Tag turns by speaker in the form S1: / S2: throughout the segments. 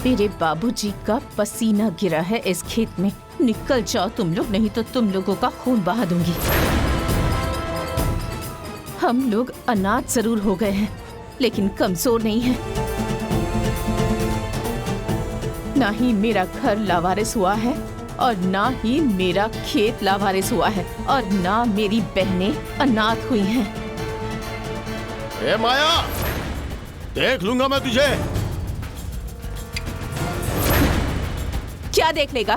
S1: मेरे बाबूजी का पसीना गिरा है इस खेत में। निकल जाओ तुम लोग, नहीं तो तुम लोगों का खून बहा दूंगी। हम लोग अनाथ जरूर हो गए हैं, लेकिन कमजोर नहीं हैं। ना ही मेरा घर लावारिस हुआ है और ना ही मेरा खेत लावारिस हुआ है और ना मेरी बहनें अनाथ हुई हैं।
S2: ए माया, देख लूंगा मैं तुझे।
S1: क्या देख लेगा?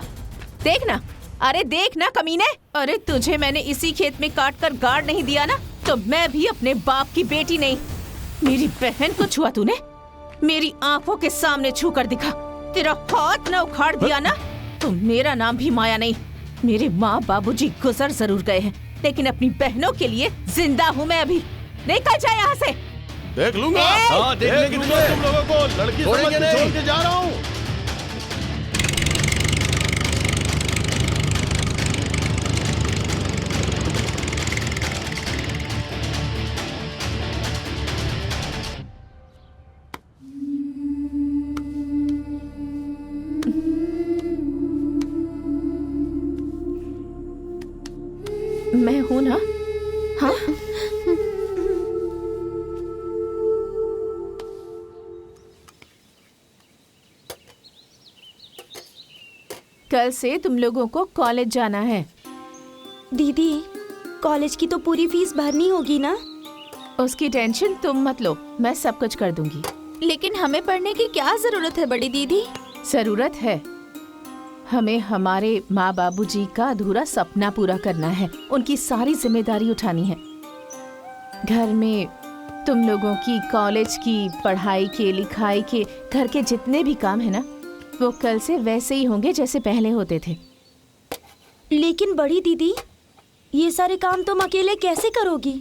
S1: देखना, अरे देखना कमीने। अरे तुझे मैंने इसी खेत में काट कर गाड़ नहीं दिया ना, तो मैं भी अपने बाप की बेटी नहीं। मेरी बहन को छुआ तूने, मेरी आंखों के सामने छू कर दिखा। तेरा हाथ न उखाड़ दिया ना, तो मेरा नाम भी माया नहीं। मेरे माँ बाबूजी गुजर जरूर गए हैं, लेकिन अपनी बहनों के लिए जिंदा हूँ मैं अभी। निकल जाए यहाँ से।
S2: देख लूंगा। हाँ, देख लूंगा तुम लोगों को। लड़की समझ के छोड़ के जा रहा हूँ।
S1: मैं हूँ ना? हाँ, कल से तुम लोगों को कॉलेज जाना है।
S3: दीदी, कॉलेज की तो पूरी फीस भरनी होगी ना?
S1: उसकी टेंशन तुम मत लो, मैं सब कुछ कर दूंगी।
S3: लेकिन हमें पढ़ने की क्या जरूरत है बड़ी दीदी?
S1: जरूरत है, हमें हमारे माँ बाबूजी का अधूरा सपना पूरा करना है। उनकी सारी जिम्मेदारी उठानी है। घर में तुम लोगों की कॉलेज की पढ़ाई के, लिखाई के, घर के जितने भी काम है ना, वो कल से वैसे ही होंगे जैसे पहले होते थे।
S3: लेकिन बड़ी दीदी, ये सारे काम तुम अकेले कैसे करोगी?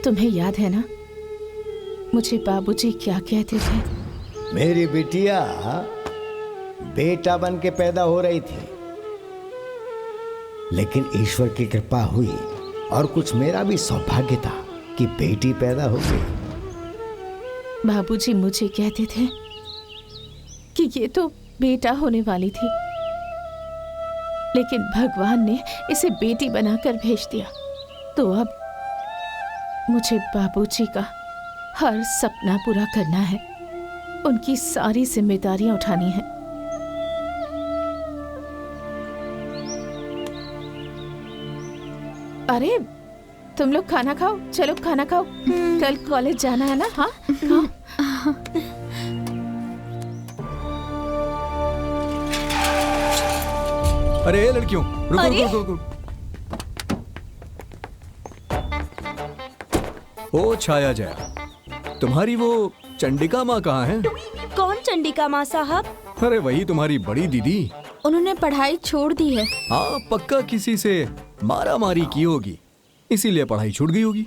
S1: तुम्हें याद है ना मुझे बाबूजी क्या कहते थे?
S4: मेरी बिटिया बेटा बन के पैदा हो रही थी, लेकिन ईश्वर की कृपा हुई और कुछ मेरा भी सौभाग्य था कि बेटी पैदा हो गई।
S1: बाबूजी मुझे कहते थे कि ये तो बेटा होने वाली थी, लेकिन भगवान ने इसे बेटी बनाकर भेज दिया। तो अब मुझे बाबूजी का हर सपना पूरा करना है, उनकी सारी जिम्मेदारियां उठानी है। अरे तुम लोग खाना खाओ, चलो खाना खाओ। कल कॉलेज जाना है ना? हाँ खाओ।
S5: अरे लड़कियों, रुको रुको रुको। ओ छाया जया, तुम्हारी वो चंडिका माँ कहाँ है?
S3: कौन चंडिका माँ साहब?
S5: अरे वही तुम्हारी बड़ी दीदी।
S3: उन्होंने पढ़ाई छोड़ दी है।
S5: हाँ, पक्का किसी से मारा मारी की होगी, इसीलिए पढ़ाई छूट गई होगी।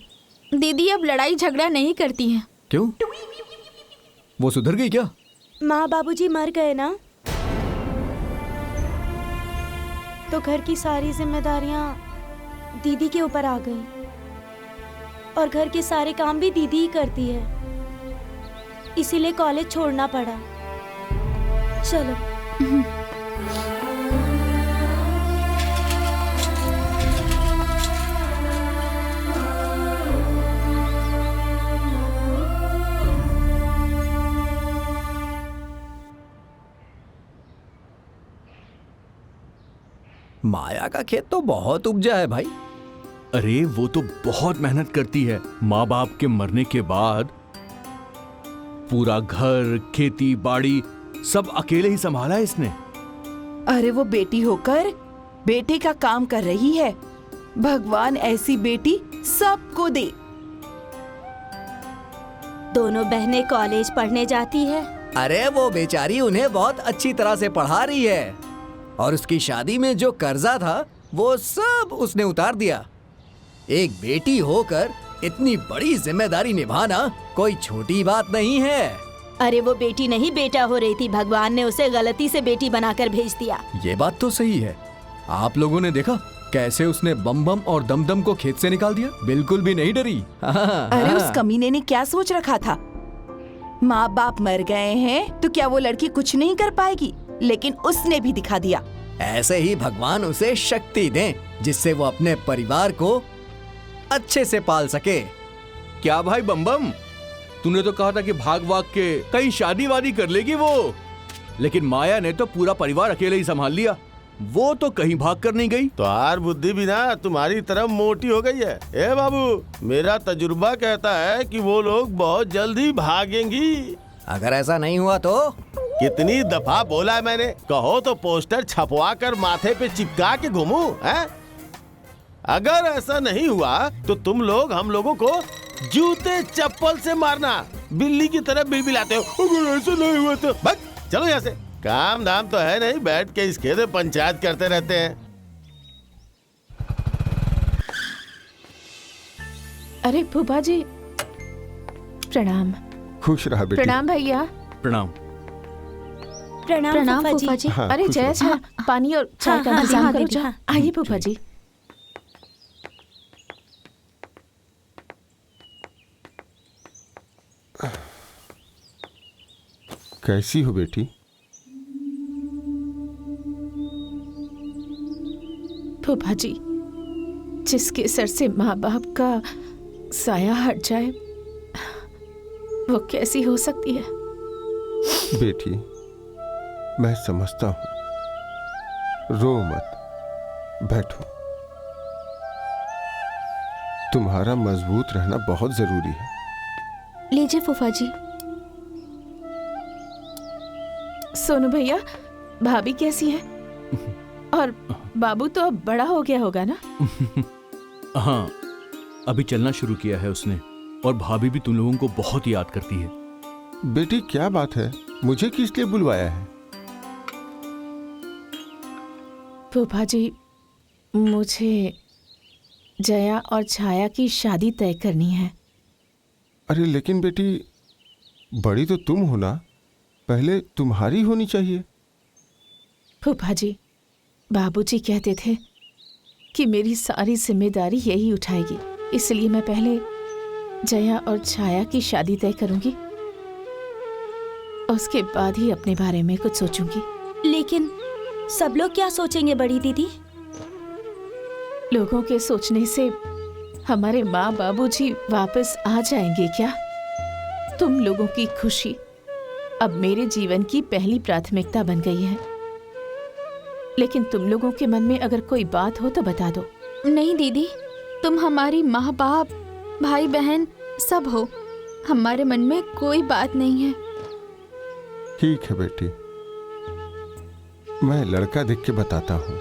S3: दीदी अब लड़ाई झगड़ा नहीं करती हैं।
S5: क्यों? वो सुधर गई क्या?
S3: माँ बाबूजी मर गए ना, तो घर की सारी जिम्मेदारियां दीदी के ऊपर आ गई और घर के सारे काम भी दीदी ही करती है, इसीलिए कॉलेज छोड़ना पड़ा। चलो।
S5: माया का खेत तो बहुत उपजा है भाई।
S2: अरे वो तो बहुत मेहनत करती है। माँ बाप के मरने के बाद पूरा घर, खेती बाड़ी सब अकेले ही संभाला है इसने।
S6: अरे वो बेटी होकर बेटे का काम कर रही है। भगवान ऐसी बेटी सबको दे।
S3: दोनों बहनें कॉलेज पढ़ने जाती है।
S5: अरे वो बेचारी उन्हें बहुत अच्छी तरह से पढ़ा रही है और उसकी शादी में जो कर्जा था वो सब उसने उतार दिया। एक बेटी होकर इतनी बड़ी जिम्मेदारी निभाना कोई छोटी बात नहीं है।
S3: अरे वो बेटी नहीं बेटा हो रही थी, भगवान ने उसे गलती से बेटी बनाकर भेज दिया।
S5: ये बात तो सही है। आप लोगों ने देखा कैसे उसने बम बम और दम दम को खेत से निकाल दिया, बिल्कुल भी नहीं डरी।
S6: अरे उस कमीने ने क्या सोच रखा था? माँ बाप मर गए हैं तो क्या वो लड़की कुछ नहीं कर पाएगी? लेकिन उसने भी दिखा दिया।
S5: ऐसे ही भगवान उसे शक्ति दें जिससे वो अपने परिवार को अच्छे से पाल सके।
S2: क्या भाई बम बम, तूने तो कहा था कि भाग भाग के कहीं शादी वादी कर लेगी वो, लेकिन माया ने तो पूरा परिवार अकेले ही संभाल लिया। वो तो कहीं भाग कर नहीं गई।
S7: तो यार बुद्धि भी ना तुम्हारी तरफ मोटी हो गई है। ए बाबू, मेरा तजुर्बा कहता है कि वो लोग बहुत जल्द ही भागेंगी।
S5: अगर ऐसा नहीं हुआ तो?
S7: कितनी दफा बोला है मैंने, कहो तो पोस्टर छपवा कर माथे पे चिपका के घूमूं, हैं? अगर ऐसा नहीं हुआ तो तुम लोग हम लोगों को जूते चप्पल से मारना, बिल्ली की तरह बिलबिलाते हो। अगर ऐसा नहीं हुआ तो भाग, चलो यहाँ से। काम धाम तो है नहीं, बैठ के इस खेत में पंचायत करते रहते हैं।
S1: अरे फूफा जी, प्रणाम।
S8: खुश रहा बेटी।
S1: प्रणाम भैया।
S2: प्रणाम।
S3: प्रणाम फूफा जी।
S8: हाँ,
S1: अरे
S8: खुश
S1: जय
S8: रहो।
S1: छा, पानी और चाय का
S3: हाँ,
S1: इंतजाम
S3: हाँ,
S1: करो।
S3: दीदी, हाँ।
S1: आइए फूफा जी।
S8: कैसी हो बेटी?
S1: फूफा जी, जिसके सर से माँ बाप का साया हट जाए वो कैसी हो सकती है?
S8: बेटी, मैं समझता हूं, रो मत, बैठो। तुम्हारा मजबूत रहना बहुत जरूरी है।
S3: लीजिए फूफा जी।
S1: सोनू भैया, भाभी कैसी है? और बाबू तो अब बड़ा हो गया होगा ना?
S2: हाँ, अभी चलना शुरू किया है उसने, और भाभी भी तुम लोगों को बहुत याद करती है।
S8: बेटी क्या बात है, मुझे किस लिए बुलवाया है?
S1: फूफा जी, मुझे जया और छाया की शादी तय करनी है।
S8: अरे लेकिन बेटी, बड़ी तो तुम हो ना, पहले तुम्हारी होनी चाहिए।
S1: फूफा जी, बाबूजी कहते थे कि मेरी सारी जिम्मेदारी यही उठाएगी, इसलिए मैं पहले जया और छाया की शादी तय करूंगी, उसके बाद ही अपने बारे में कुछ सोचूंगी।
S3: लेकिन सब लोग क्या सोचेंगे बड़ी दीदी?
S1: लोगों के सोचने से हमारे माँ बाबूजी वापस आ जाएंगे क्या? तुम लोगों की खुशी अब मेरे जीवन की पहली प्राथमिकता बन गई है, लेकिन तुम लोगों के मन में अगर कोई बात हो तो बता दो।
S9: नहीं दीदी, तुम हमारी माँ बाप, भाई बहन सब हो, हमारे मन में कोई बात नहीं है।
S8: ठीक है बेटी, मैं लड़का देख के बताता हूँ।